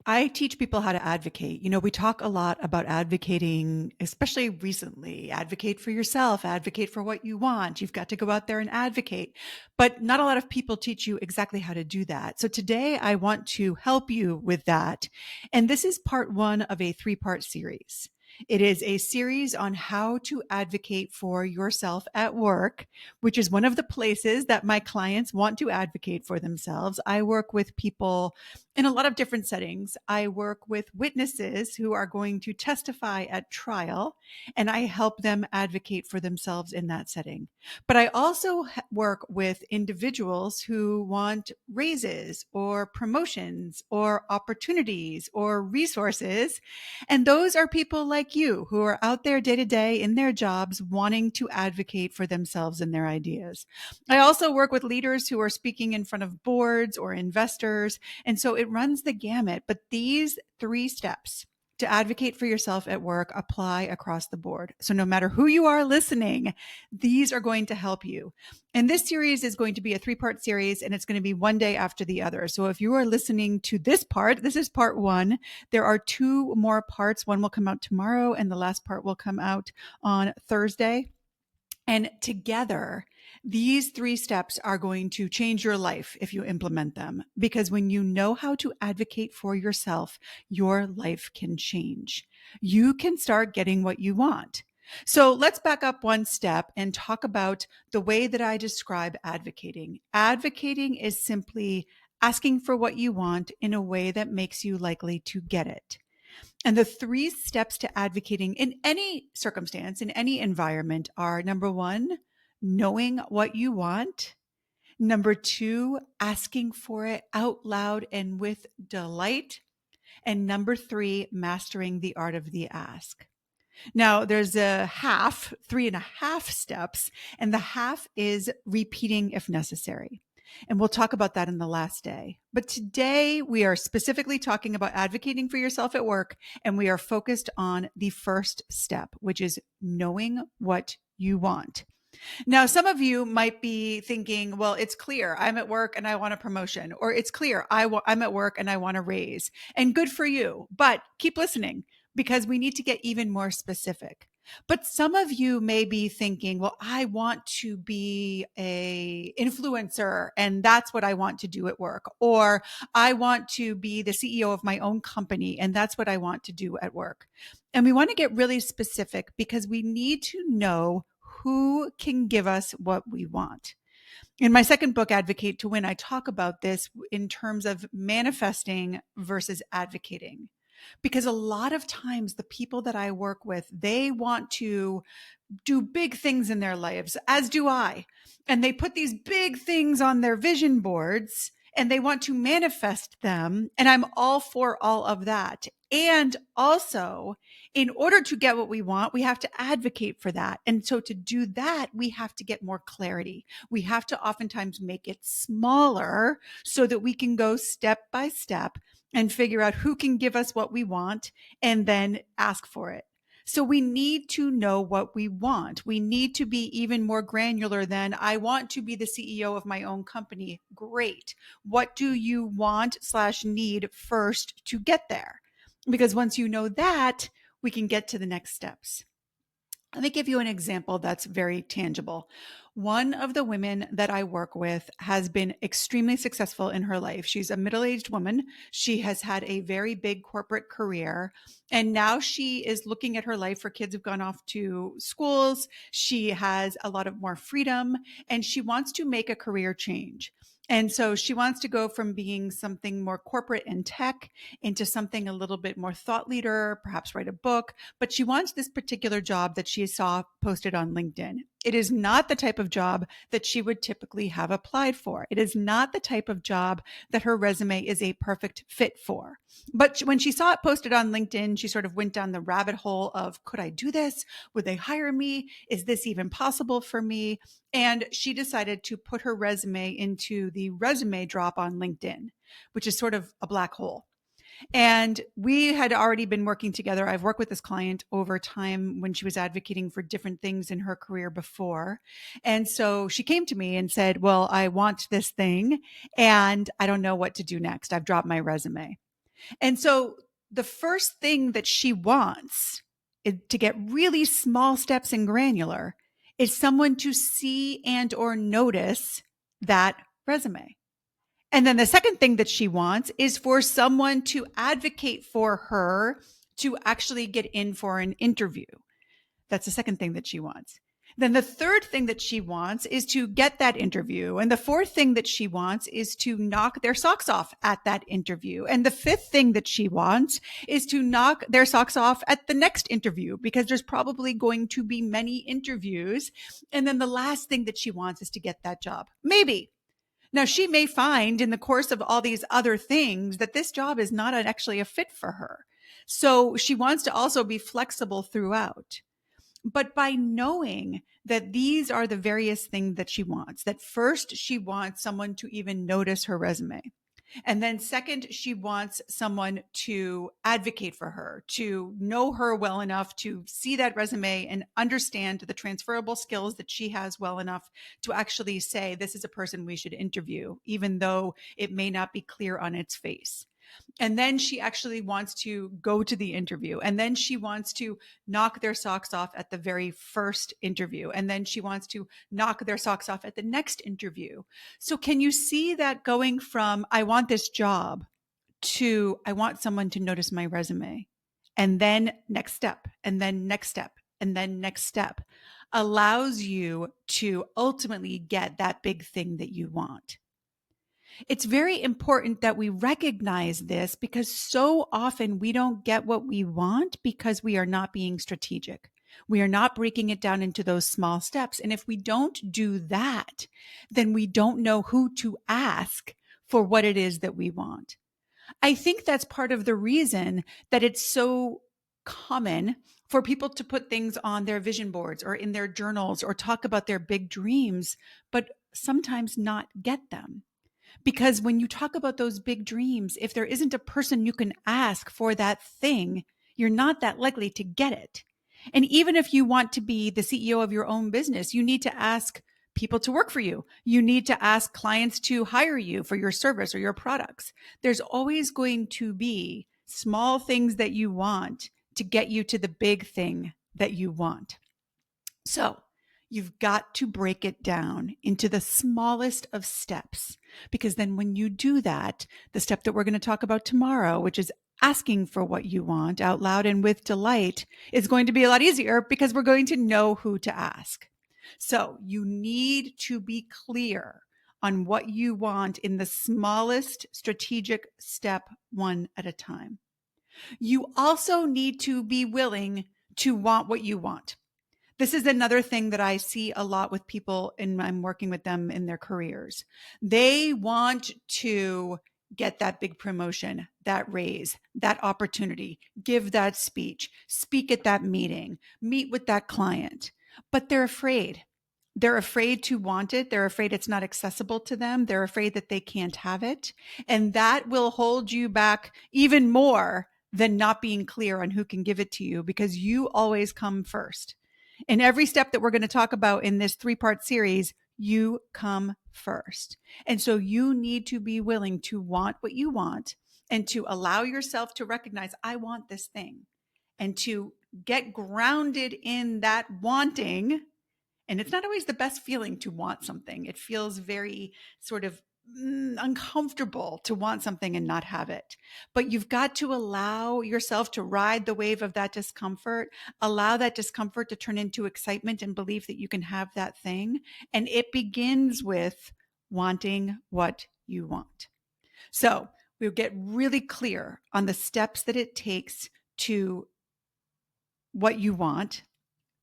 I teach people how to advocate. We talk a lot about advocating, especially recently. Advocate for yourself, advocate for what you want. You've got to go out there and advocate. But not a lot of people teach you exactly how to do that. So today I want to help you with that. And this is part one of a three-part series. It is a series on how to advocate for yourself at work, which is one of the places that my clients want to advocate for themselves. I work with people in a lot of different settings. I work with witnesses who are going to testify at trial, and I help them advocate for themselves in that setting. But I also work with individuals who want raises or promotions or opportunities or resources. And those are people like you who are out there day to day in their jobs wanting to advocate for themselves and their ideas. I also work with leaders who are speaking in front of boards or investors. And so it runs the gamut. But these three steps to advocate for yourself at work apply across the board. So no matter who you are listening, these are going to help you. And this series is going to be a three-part series, and it's going to be one day after the other. So if you are listening to this part, this is part one. There are two more parts. One will come out tomorrow, and the last part will come out on Thursday. And together, these three steps are going to change your life if you implement them. Because when you know how to advocate for yourself, your life can change. You can start getting what you want. So let's back up one step and talk about the way that I describe advocating. Advocating is simply asking for what you want in a way that makes you likely to get it. And the three steps to advocating in any circumstance, in any environment are: number one, knowing what you want. Number two, asking for it out loud and with delight. And number three, mastering the art of the ask. Now, there's a half, 3.5 steps, and the half is repeating if necessary. And we'll talk about that in the last day. But today we are specifically talking about advocating for yourself at work, and we are focused on the first step, which is knowing what you want. Now, some of you might be thinking, well, it's clear I'm at work and I want a promotion, or it's clear I'm at work and I want a raise, and good for you. But keep listening, because we need to get even more specific. But some of you may be thinking, well, I want to be a influencer and that's what I want to do at work. Or I want to be the CEO of my own company and that's what I want to do at work. And we want to get really specific because we need to know who can give us what we want. In my second book, Advocate to Win, I talk about this in terms of manifesting versus advocating. Because a lot of times the people that I work with, they want to do big things in their lives, as do I. And they put these big things on their vision boards and they want to manifest them. And I'm all for all of that. And also, in order to get what we want, we have to advocate for that. And so to do that, we have to get more clarity. We have to oftentimes make it smaller so that we can go step by step and figure out who can give us what we want and then ask for it. So we need to know what we want. We need to be even more granular than I want to be the CEO of my own company. Great. What do you want/need first to get there? Because once you know that, we can get to the next steps. Let me give you an example that's very tangible. One of the women that I work with has been extremely successful in her life. She's a middle-aged woman. She has had a very big corporate career. And now she is looking at her life. Her kids have gone off to schools. She has a lot of more freedom and she wants to make a career change. And so she wants to go from being something more corporate and tech into something a little bit more thought leader, perhaps write a book. But she wants this particular job that she saw posted on LinkedIn. It is not the type of job that she would typically have applied for. It is not the type of job that her resume is a perfect fit for. But when she saw it posted on LinkedIn, she sort of went down the rabbit hole of, could I do this? Would they hire me? Is this even possible for me? And she decided to put her resume into the resume drop on LinkedIn, which is sort of a black hole. And we had already been working together. I've worked with this client over time when she was advocating for different things in her career before. And so she came to me and said, well, I want this thing and I don't know what to do next. I've dropped my resume. And so the first thing that she wants is to get really small steps and granular is someone to see and or notice that resume. And then the second thing that she wants is for someone to advocate for her to actually get in for an interview. That's the second thing that she wants. Then the third thing that she wants is to get that interview. And the fourth thing that she wants is to knock their socks off at that interview. And the fifth thing that she wants is to knock their socks off at the next interview, because there's probably going to be many interviews. And then the last thing that she wants is to get that job. Maybe. Now, she may find in the course of all these other things that this job is not actually a fit for her. So she wants to also be flexible throughout. But by knowing that these are the various things that she wants, that first she wants someone to even notice her resume. And then second, she wants someone to advocate for her, to know her well enough to see that resume and understand the transferable skills that she has well enough to actually say, this is a person we should interview, even though it may not be clear on its face. And then she actually wants to go to the interview. And then she wants to knock their socks off at the very first interview. And then she wants to knock their socks off at the next interview. So can you see that going from, I want this job, to, I want someone to notice my resume, and then next step, and then next step, and then next step, allows you to ultimately get that big thing that you want. It's very important that we recognize this, because so often we don't get what we want because we are not being strategic. We are not breaking it down into those small steps. And if we don't do that, then we don't know who to ask for what it is that we want. I think that's part of the reason that it's so common for people to put things on their vision boards or in their journals or talk about their big dreams, but sometimes not get them. Because when you talk about those big dreams, if there isn't a person you can ask for that thing, you're not that likely to get it. And even if you want to be the CEO of your own business, you need to ask people to work for you. You need to ask clients to hire you for your service or your products. There's always going to be small things that you want to get you to the big thing that you want. So you've got to break it down into the smallest of steps, because then when you do that, the step that we're going to talk about tomorrow, which is asking for what you want out loud and with delight, is going to be a lot easier because we're going to know who to ask. So you need to be clear on what you want in the smallest strategic step, one at a time. You also need to be willing to want what you want. This is another thing that I see a lot with people, and I'm working with them in their careers. They want to get that big promotion, that raise, that opportunity, give that speech, speak at that meeting, meet with that client, but they're afraid. They're afraid to want it. They're afraid it's not accessible to them. They're afraid that they can't have it. And that will hold you back even more than not being clear on who can give it to you, because you always come first. In every step that we're going to talk about in this 3-part series, you come first. And so you need to be willing to want what you want and to allow yourself to recognize, I want this thing, and to get grounded in that wanting. And it's not always the best feeling to want something. It feels very sort of uncomfortable to want something and not have it. But you've got to allow yourself to ride the wave of that discomfort, allow that discomfort to turn into excitement and belief that you can have that thing. And it begins with wanting what you want. So we'll get really clear on the steps that it takes to what you want,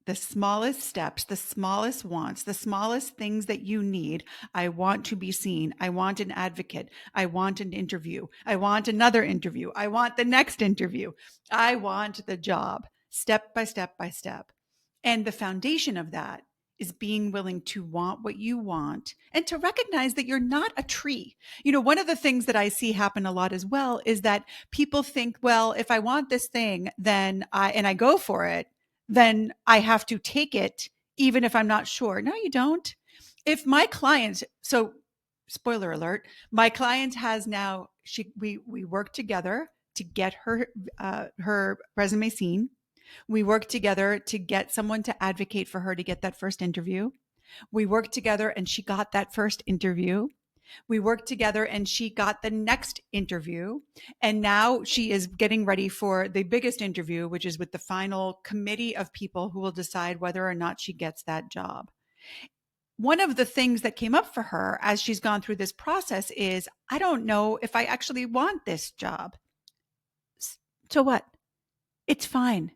the smallest steps, the smallest wants, the smallest things that you need. I want to be seen. I want an advocate. I want an interview. I want another interview. I want the next interview. I want the job, step by step by step. And the foundation of that is being willing to want what you want and to recognize that you're not a tree. One of the things that I see happen a lot as well is that people think, well, if I want this thing, then I go for it, then I have to take it, even if I'm not sure. No, you don't. If my client, so spoiler alert, my client has now, we work together to get her resume seen. We worked together to get someone to advocate for her to get that first interview. We worked together and she got that first interview. We worked together and she got the next interview. And now she is getting ready for the biggest interview, which is with the final committee of people who will decide whether or not she gets that job. One of the things that came up for her as she's gone through this process is, I don't know if I actually want this job. So what? It's fine.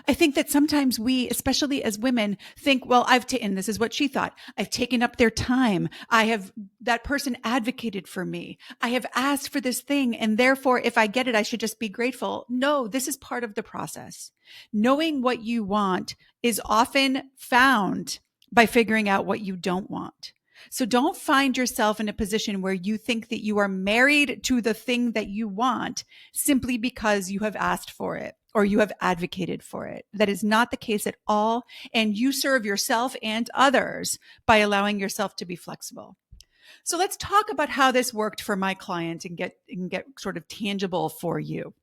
I think that sometimes we, especially as women, think, well, and this is what she thought, I've taken up their time. That person advocated for me. I have asked for this thing. And therefore, if I get it, I should just be grateful. No, this is part of the process. Knowing what you want is often found by figuring out what you don't want. So don't find yourself in a position where you think that you are married to the thing that you want simply because you have asked for it or you have advocated for it. That is not the case at all. And you serve yourself and others by allowing yourself to be flexible. So let's talk about how this worked for my client and get sort of tangible for you.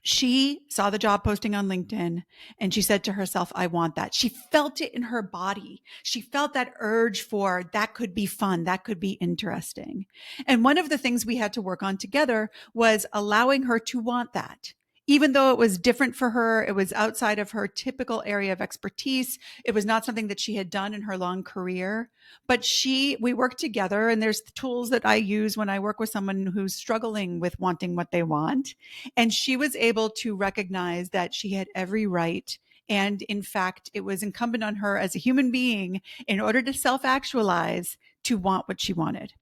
She saw the job posting on LinkedIn and she said to herself, I want that. She felt it in her body. She felt that urge for that could be fun. That could be interesting. And one of the things we had to work on together was allowing her to want that. Even though it was different for her, it was outside of her typical area of expertise. It was not something that she had done in her long career, but we worked together, and there's the tools that I use when I work with someone who's struggling with wanting what they want. And she was able to recognize that she had every right. And in fact, it was incumbent on her as a human being, in order to self-actualize, to want what she wanted.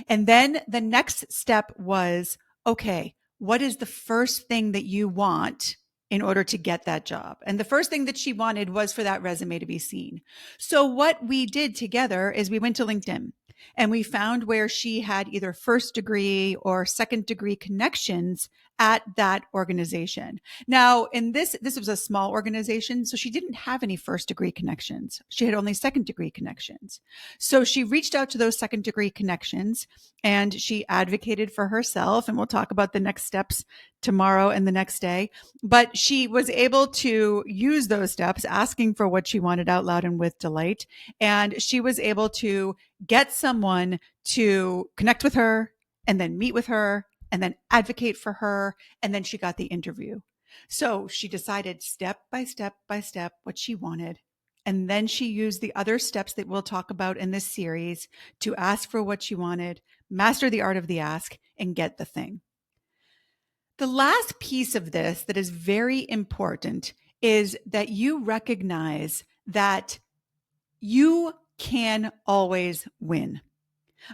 And then the next step was, okay, what is the first thing that you want in order to get that job? And the first thing that she wanted was for that resume to be seen. So what we did together is we went to LinkedIn and we found where she had either first degree or second degree connections at that organization. Now, this was a small organization, so she didn't have any first degree connections. She had only second degree connections. So she reached out to those second degree connections and she advocated for herself. And we'll talk about the next steps tomorrow and the next day. But she was able to use those steps, asking for what she wanted out loud and with delight. And she was able to get someone to connect with her and then meet with her and then advocate for her. And then she got the interview. So she decided step by step by step what she wanted. And then she used the other steps that we'll talk about in this series to ask for what she wanted, master the art of the ask, and get the thing. The last piece of this that is very important is that you recognize that you can always win.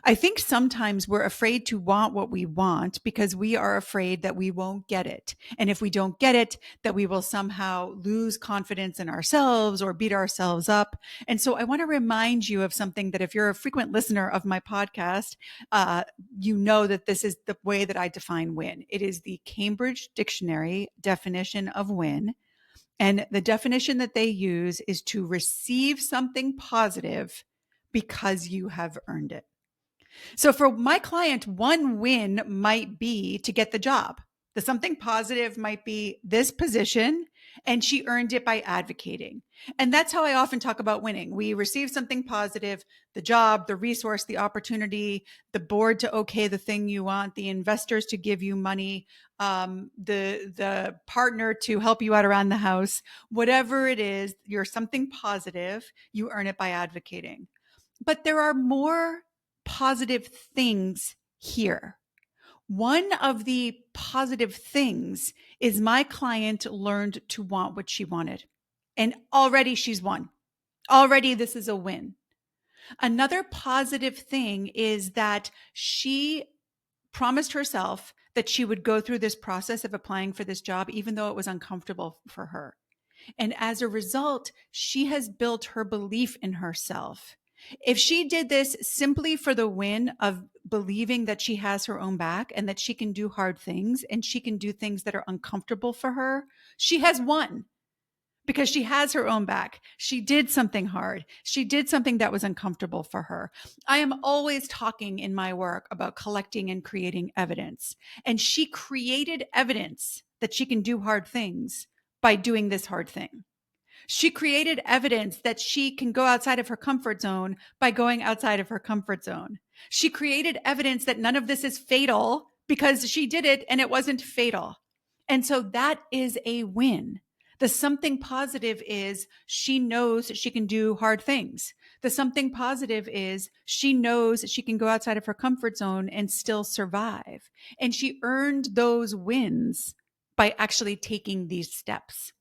I think sometimes we're afraid to want what we want because we are afraid that we won't get it. And if we don't get it, that we will somehow lose confidence in ourselves or beat ourselves up. And so I want to remind you of something that if you're a frequent listener of my podcast, you know that this is the way that I define win. It is the Cambridge Dictionary definition of win. And the definition that they use is to receive something positive because you have earned it. So for my client, one win might be to get the job. The something positive might be this position, and she earned it by advocating. And that's how I often talk about winning. We receive something positive, the job, the resource, the opportunity, the board to okay the thing you want, the investors to give you money, the partner to help you out around the house. Whatever it is, you're something positive, you earn it by advocating. But there are more positive things here. One of the positive things is my client learned to want what she wanted. And already she's won. Already this is a win. Another positive thing is that she promised herself that she would go through this process of applying for this job, even though it was uncomfortable for her. And as a result, she has built her belief in herself. If she did this simply for the win of believing that she has her own back and that she can do hard things and she can do things that are uncomfortable for her, she has won because she has her own back. She did something hard. She did something that was uncomfortable for her. I am always talking in my work about collecting and creating evidence. And she created evidence that she can do hard things by doing this hard thing. She created evidence that she can go outside of her comfort zone by going outside of her comfort zone. She created evidence that none of this is fatal because she did it and it wasn't fatal. And so that is a win. The something positive is she knows she can do hard things. The something positive is she knows she can go outside of her comfort zone and still survive. And she earned those wins by actually taking these steps.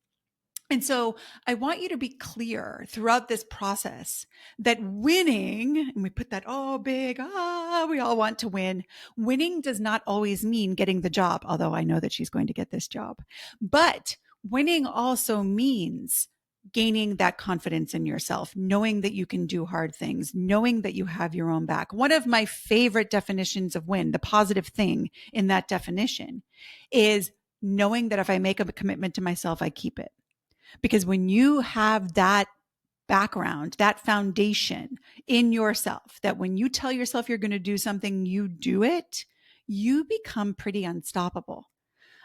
And so I want you to be clear throughout this process that winning, and we put that, oh, big, we all want to win. Winning does not always mean getting the job, although I know that she's going to get this job. But winning also means gaining that confidence in yourself, knowing that you can do hard things, knowing that you have your own back. One of my favorite definitions of win, the positive thing in that definition, is knowing that if I make a commitment to myself, I keep it. Because when you have that background, that foundation in yourself, that when you tell yourself you're going to do something, you do it, you become pretty unstoppable.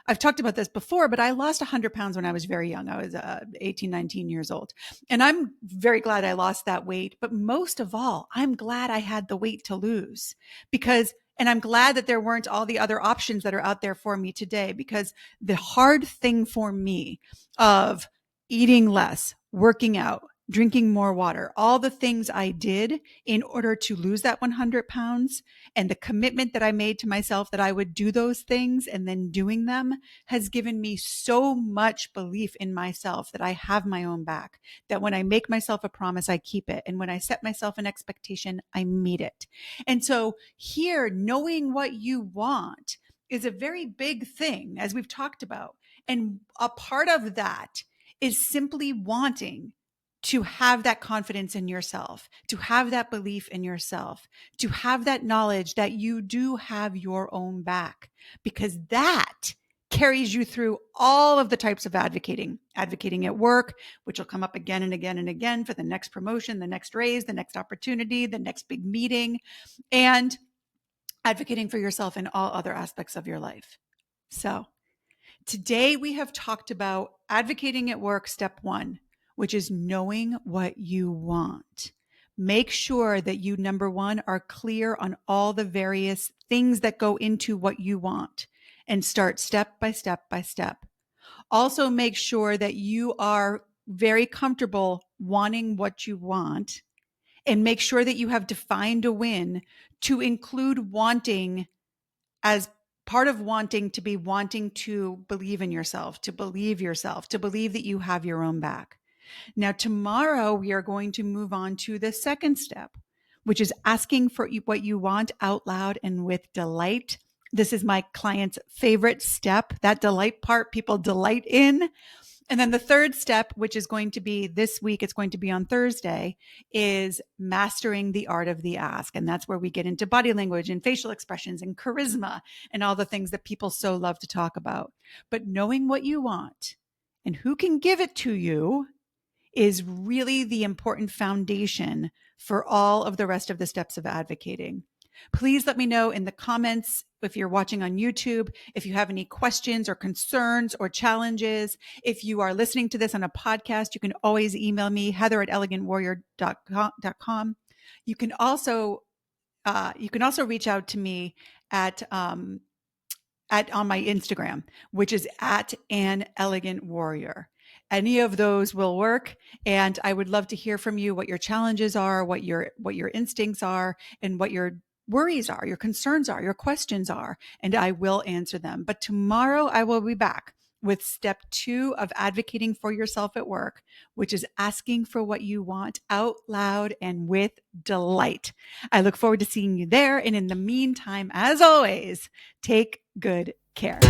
I've talked about this before, but I lost 100 pounds when I was very young. I was 18, 19 years old. And I'm very glad I lost that weight. But most of all, I'm glad I had the weight to lose and I'm glad that there weren't all the other options that are out there for me today, because the hard thing for me of eating less, working out, drinking more water, all the things I did in order to lose that 100 pounds, and the commitment that I made to myself that I would do those things and then doing them has given me so much belief in myself that I have my own back, that when I make myself a promise, I keep it. And when I set myself an expectation, I meet it. And so here, knowing what you want is a very big thing, as we've talked about. And a part of that is simply wanting to have that confidence in yourself, to have that belief in yourself, to have that knowledge that you do have your own back, because that carries you through all of the types of advocating at work, which will come up again and again and again for the next promotion, the next raise, the next opportunity, the next big meeting, and advocating for yourself in all other aspects of your life. So today we have talked about advocating at work, step 1, which is knowing what you want. Make sure that you, number 1, are clear on all the various things that go into what you want, and start step by step by step. Also, make sure that you are very comfortable wanting what you want, and make sure that you have defined a win to include wanting as part of wanting to be wanting to believe in yourself, to believe that you have your own back. Now, tomorrow we are going to move on to the second step, which is asking for what you want out loud and with delight. This is my client's favorite step. That delight part, people delight in. And then the third step, which is going to be this week, it's going to be on Thursday, is mastering the art of the ask. And that's where we get into body language and facial expressions and charisma and all the things that people so love to talk about. But knowing what you want and who can give it to you is really the important foundation for all of the rest of the steps of advocating. Please let me know in the comments, if you're watching on YouTube, if you have any questions or concerns or challenges. If you are listening to this on a podcast, you can always email me, heather@elegantwarrior.com. You can also reach out to me at on my Instagram, which is at an elegant warrior. Any of those will work. And I would love to hear from you what your challenges are, what your instincts are, and what your worries are, your concerns are, your questions are, and I will answer them. But tomorrow I will be back with step 2 of advocating for yourself at work, which is asking for what you want out loud and with delight. I look forward to seeing you there. And in the meantime, as always, take good care.